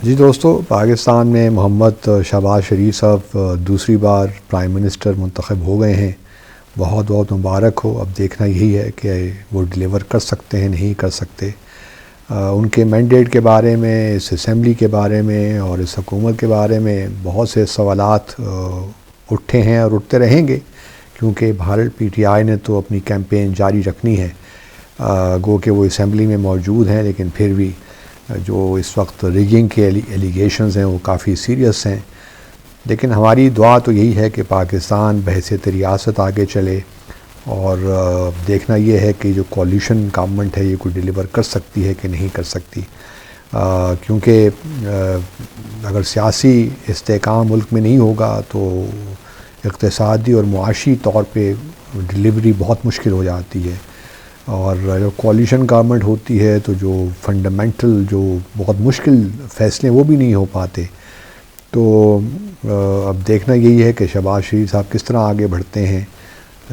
جی دوستو، پاکستان میں محمد شہباز شریف صاحب دوسری بار پرائم منسٹر منتخب ہو گئے ہیں۔ بہت بہت مبارک ہو۔ اب دیکھنا یہی ہے کہ وہ ڈیلیور کر سکتے ہیں نہیں کر سکتے۔ ان کے مینڈیٹ کے بارے میں، اس اسمبلی کے بارے میں اور اس حکومت کے بارے میں بہت سے سوالات اٹھے ہیں اور اٹھتے رہیں گے، کیونکہ بھارت پی ٹی آئی نے تو اپنی کیمپین جاری رکھنی ہے۔ گو کہ وہ اسمبلی میں موجود ہیں، لیکن پھر بھی جو اس وقت ریگنگ کے ایلیگیشنز ہیں وہ کافی سیریس ہیں۔ لیکن ہماری دعا تو یہی ہے کہ پاکستان بحیثیت ریاست آگے چلے، اور دیکھنا یہ ہے کہ جو کولیشن گورنمنٹ ہے یہ کوئی ڈیلیور کر سکتی ہے کہ نہیں کر سکتی، کیونکہ اگر سیاسی استحکام ملک میں نہیں ہوگا تو اقتصادی اور معاشی طور پہ ڈیلیوری بہت مشکل ہو جاتی ہے۔ اور جو کولیشن گورنمنٹ ہوتی ہے تو جو فنڈامنٹل جو بہت مشکل فیصلے وہ بھی نہیں ہو پاتے۔ تو اب دیکھنا یہی ہے کہ شہباز شریف صاحب کس طرح آگے بڑھتے ہیں،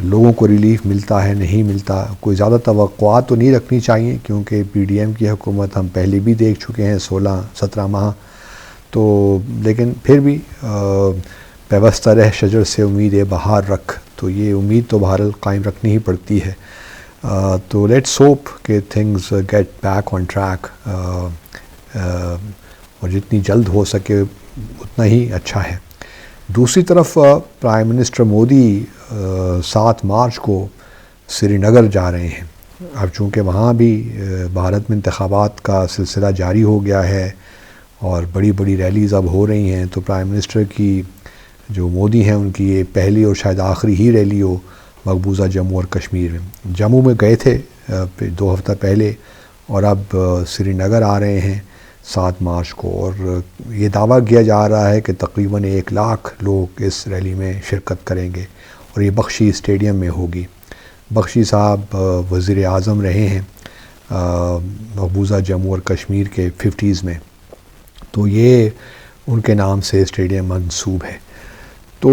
لوگوں کو ریلیف ملتا ہے نہیں ملتا۔ کوئی زیادہ توقعات تو نہیں رکھنی چاہیے، کیونکہ پی ڈی ایم کی حکومت ہم پہلے بھی دیکھ چکے ہیں 16-17 ماہ۔ تو لیکن پھر بھی پیوستہ رہ شجر سے امید بہار رکھ، تو یہ امید تو بہرحال قائم رکھنی ہی پڑتی ہے۔ تو لیٹس ہوپ کہ things get back on track, اور جتنی جلد ہو سکے اتنا ہی اچھا ہے۔ دوسری طرف پرائم منسٹر مودی 7 مارچ کو سری نگر جا رہے ہیں۔ اب چونکہ وہاں بھی بھارت میں انتخابات کا سلسلہ جاری ہو گیا ہے اور بڑی بڑی ریلیز اب ہو رہی ہیں، تو پرائم منسٹر کی جو مودی ہیں ان کی یہ پہلی اور شاید آخری ہی ریلی ہو مقبوضہ جموں اور کشمیر میں۔ جموں میں گئے تھے 2 ہفتہ پہلے، اور اب سری نگر آ رہے ہیں 7 مارچ کو، اور یہ دعویٰ کیا جا رہا ہے کہ تقریباً 1 لاکھ لوگ اس ریلی میں شرکت کریں گے، اور یہ بخشی اسٹیڈیم میں ہوگی۔ بخشی صاحب وزیر اعظم رہے ہیں مقبوضہ جموں اور کشمیر کے 50s میں، تو یہ ان کے نام سے اسٹیڈیم منسوب ہے۔ تو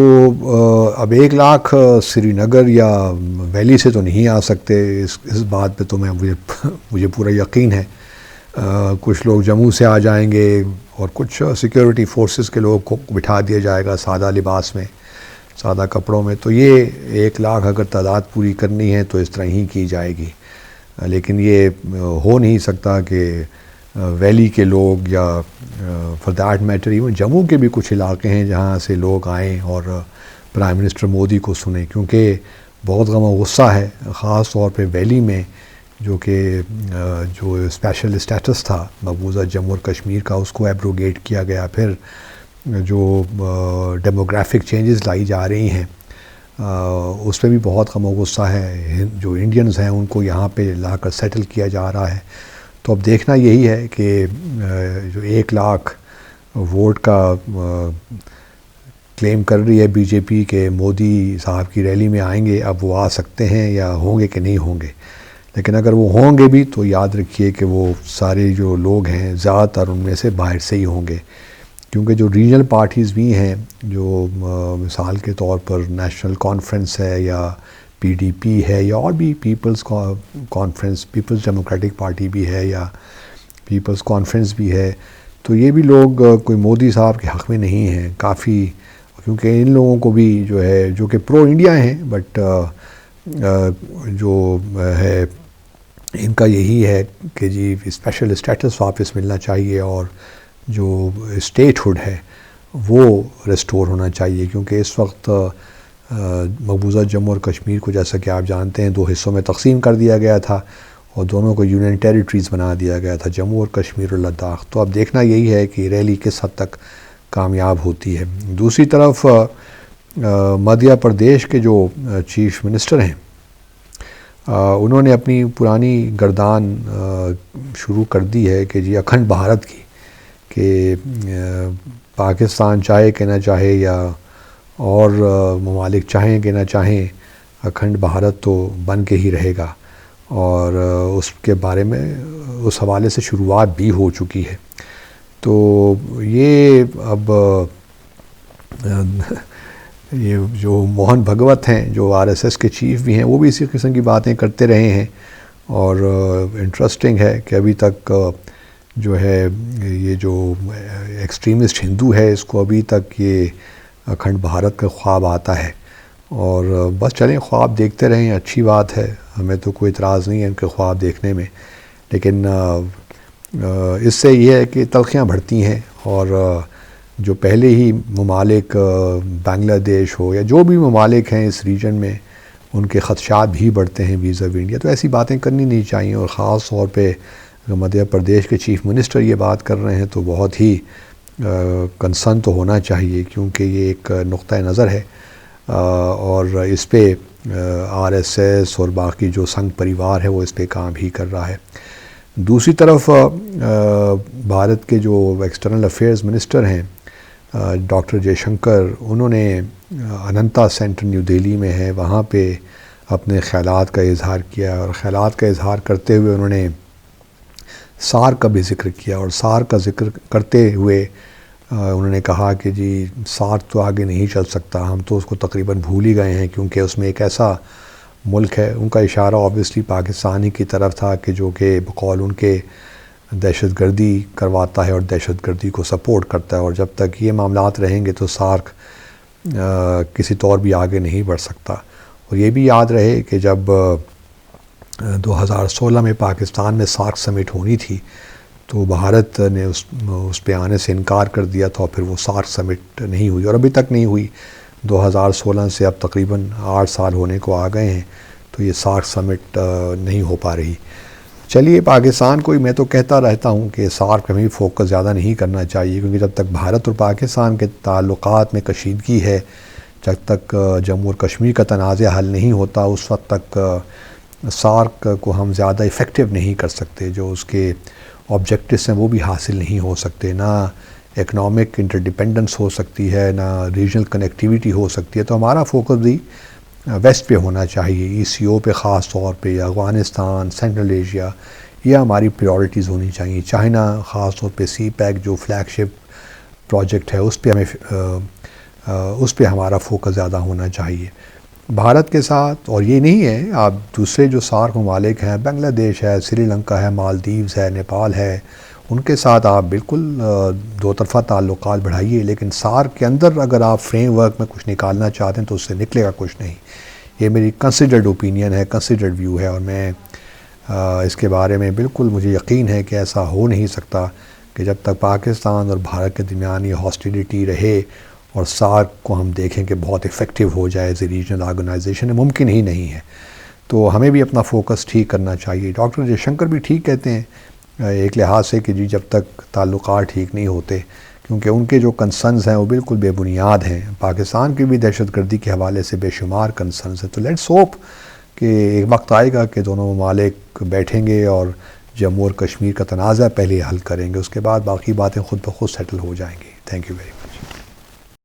اب 1 لاکھ سری نگر یا ویلی سے تو نہیں آ سکتے، اس بات پہ تو مجھے پورا یقین ہے۔ کچھ لوگ جموں سے آ جائیں گے، اور کچھ سیکیورٹی فورسز کے لوگوں کو بٹھا دیا جائے گا سادہ لباس میں، سادہ کپڑوں میں۔ تو یہ 1 لاکھ اگر تعداد پوری کرنی ہے تو اس طرح ہی کی جائے گی، لیکن یہ ہو نہیں سکتا کہ ویلی کے لوگ یا for that matter even Jammu کے بھی کچھ علاقے ہیں جہاں سے لوگ آئیں اور پرائم منسٹر مودی کو سنیں، کیونکہ بہت غم و غصہ ہے خاص طور پہ ویلی میں، جو کہ جو اسپیشل اسٹیٹس تھا مقبوضہ جموں اور کشمیر کا اس کو ایبروگیٹ کیا گیا۔ پھر جو ڈیموگرافک چینجز لائی جا رہی ہیں اس پہ بھی بہت غم و غصہ ہے۔ جو انڈینز ہیں ان کو یہاں پہ لا کر سیٹل کیا جا رہا ہے۔ تو اب دیکھنا یہی ہے کہ جو 1 لاکھ ووٹ کا کلیم کر رہی ہے بی جے پی کہ مودی صاحب کی ریلی میں آئیں گے، اب وہ آ سکتے ہیں یا ہوں گے کہ نہیں ہوں گے۔ لیکن اگر وہ ہوں گے بھی تو یاد رکھیے کہ وہ سارے جو لوگ ہیں زیادہ تر ان میں سے باہر سے ہی ہوں گے، کیونکہ جو ریجنل پارٹیز بھی ہیں، جو مثال کے طور پر نیشنل کانفرنس ہے یا پی ڈی پی ہے یا اور بھی People's Conference, People's Democratic Party بھی ہے یا پیپلز کانفرنس بھی ہے، تو یہ بھی لوگ کوئی مودی صاحب کے حق میں نہیں ہیں کافی، کیونکہ ان لوگوں کو بھی جو ہے جو کہ پرو انڈیا ہیں، بٹ جو ہے ان کا یہی ہے کہ جی اسپیشل اسٹیٹس واپس ملنا چاہیے، اور جو اسٹیٹ ہوڈ ہے وہ ریسٹور ہونا چاہیے، کیونکہ اس وقت مقبوضہ جموں اور کشمیر کو جیسا کہ آپ جانتے ہیں 2 حصوں میں تقسیم کر دیا گیا تھا، اور دونوں کو یونین ٹیریٹریز بنا دیا گیا تھا، جموں اور کشمیر اور لداخ۔ تو اب دیکھنا یہی ہے کہ ریلی کس حد تک کامیاب ہوتی ہے۔ دوسری طرف مدھیہ پردیش کے جو چیف منسٹر ہیں انہوں نے اپنی پرانی گردان شروع کر دی ہے کہ جی اکھنڈ بھارت کی، کہ پاکستان چاہے کہ نہ چاہے یا اور ممالک چاہیں کہ نہ چاہیں، اکھنڈ بھارت تو بن کے ہی رہے گا، اور اس کے بارے میں اس حوالے سے شروعات بھی ہو چکی ہے۔ تو یہ اب یہ جو موہن بھگوت ہیں جو آر ایس ایس کے چیف بھی ہیں، وہ بھی اسی قسم کی باتیں کرتے رہے ہیں، اور انٹرسٹنگ ہے کہ ابھی تک جو ہے یہ جو ایکسٹریمسٹ ہندو ہے اس کو ابھی تک یہ اکھنڈ بھارت کا خواب آتا ہے، اور بس چلیں خواب دیکھتے رہیں، اچھی بات ہے، ہمیں تو کوئی اعتراض نہیں ہے ان کے خواب دیکھنے میں، لیکن اس سے یہ ہے کہ تلخیاں بڑھتی ہیں، اور جو پہلے ہی ممالک بنگلہ دیش ہو یا جو بھی ممالک ہیں اس ریجن میں، ان کے خدشات بھی بڑھتے ہیں ویزا انڈیا، تو ایسی باتیں کرنی نہیں چاہیے، اور خاص طور پہ مدھیہ پردیش کے چیف منسٹر یہ بات کر رہے ہیں تو بہت ہی کنسرن تو ہونا چاہیے، کیونکہ یہ ایک نقطہ نظر ہے، اور اس پہ آر ایس ایس اور باقی جو سنگھ پریوار ہے وہ اس پہ کام بھی کر رہا ہے۔ دوسری طرف بھارت کے جو ایکسٹرنل افیئرز منسٹر ہیں ڈاکٹر جے شنکر، انہوں نے اننتا سینٹر نیو دہلی میں ہے، وہاں پہ اپنے خیالات کا اظہار کیا، اور خیالات کا اظہار کرتے ہوئے انہوں نے سارک کا بھی ذکر کیا، اور سارک کا ذکر کرتے ہوئے انہوں نے کہا کہ جی سارک تو آگے نہیں چل سکتا، ہم تو اس کو تقریباً بھول ہی گئے ہیں، کیونکہ اس میں ایک ایسا ملک ہے، ان کا اشارہ آبویسلی پاکستانی کی طرف تھا کہ جو کہ بقول ان کے دہشت گردی کرواتا ہے اور دہشت گردی کو سپورٹ کرتا ہے، اور جب تک یہ معاملات رہیں گے تو سارک کسی طور بھی آگے نہیں بڑھ سکتا۔ اور یہ بھی یاد رہے کہ جب 2016 میں پاکستان میں سارک سمٹ ہونی تھی تو بھارت نے اس پہ آنے سے انکار کر دیا تھا، اور پھر وہ سارک سمٹ نہیں ہوئی، اور ابھی تک نہیں ہوئی۔ 2016 سے اب تقریباً 8 سال ہونے کو آ گئے ہیں، تو یہ سارک سمٹ نہیں ہو پا رہی۔ چلیے پاکستان کو میں تو کہتا رہتا ہوں کہ سارک میں فوکس زیادہ نہیں کرنا چاہیے، کیونکہ جب تک بھارت اور پاکستان کے تعلقات میں کشیدگی ہے، جب تک جموں اور کشمیر کا تنازع حل نہیں ہوتا، اس وقت تک سارک کو ہم زیادہ افیکٹو نہیں کر سکتے، جو اس کے آبجیکٹوز ہیں وہ بھی حاصل نہیں ہو سکتے، نہ اکنامک انٹرڈیپینڈنس ہو سکتی ہے، نہ ریجنل کنیکٹیویٹی ہو سکتی ہے۔ تو ہمارا فوکس بھی ویسٹ پہ ہونا چاہیے، ای سی او پہ خاص طور پہ، یا افغانستان، سینٹرل ایشیا، یہ ہماری پریورٹیز ہونی چاہیے۔ چائنا خاص طور پہ سی پیک جو فلیگ شپ پروجیکٹ ہے اس پہ ہمارا فوکس زیادہ ہونا چاہیے بھارت کے ساتھ۔ اور یہ نہیں ہے، آپ دوسرے جو سارک ممالک ہیں، بنگلہ دیش ہے، سری لنکا ہے، مالدیوز ہے، نیپال ہے، ان کے ساتھ آپ بالکل دو طرفہ تعلقات بڑھائیے، لیکن سارک کے اندر اگر آپ فریم ورک میں کچھ نکالنا چاہتے ہیں تو اس سے نکلے گا کچھ نہیں۔ یہ میری کنسیڈرڈ اوپینین ہے، کنسیڈرڈ ویو ہے، اور میں اس کے بارے میں بالکل مجھے یقین ہے کہ ایسا ہو نہیں سکتا کہ جب تک پاکستان اور بھارت کے درمیان یہ ہاسٹیلیٹی رہے اور سارک کو ہم دیکھیں کہ بہت افیکٹو ہو جائے ایز اے ریجنل آرگنائزیشن، ممکن ہی نہیں ہے۔ تو ہمیں بھی اپنا فوکس ٹھیک کرنا چاہیے۔ ڈاکٹر جے شنکر بھی ٹھیک کہتے ہیں ایک لحاظ سے کہ جی جب تک تعلقات ٹھیک نہیں ہوتے، کیونکہ ان کے جو کنسرنز ہیں وہ بالکل بے بنیاد ہیں، پاکستان کی بھی دہشت گردی کے حوالے سے بے شمار کنسرنز ہیں۔ تو لیٹس ہوپ کہ ایک وقت آئے گا کہ دونوں ممالک بیٹھیں گے اور جموں اور کشمیر کا تنازع پہلے حل کریں گے، اس کے بعد باقی باتیں خود بخود سیٹل ہو جائیں گی۔ Thank you very much.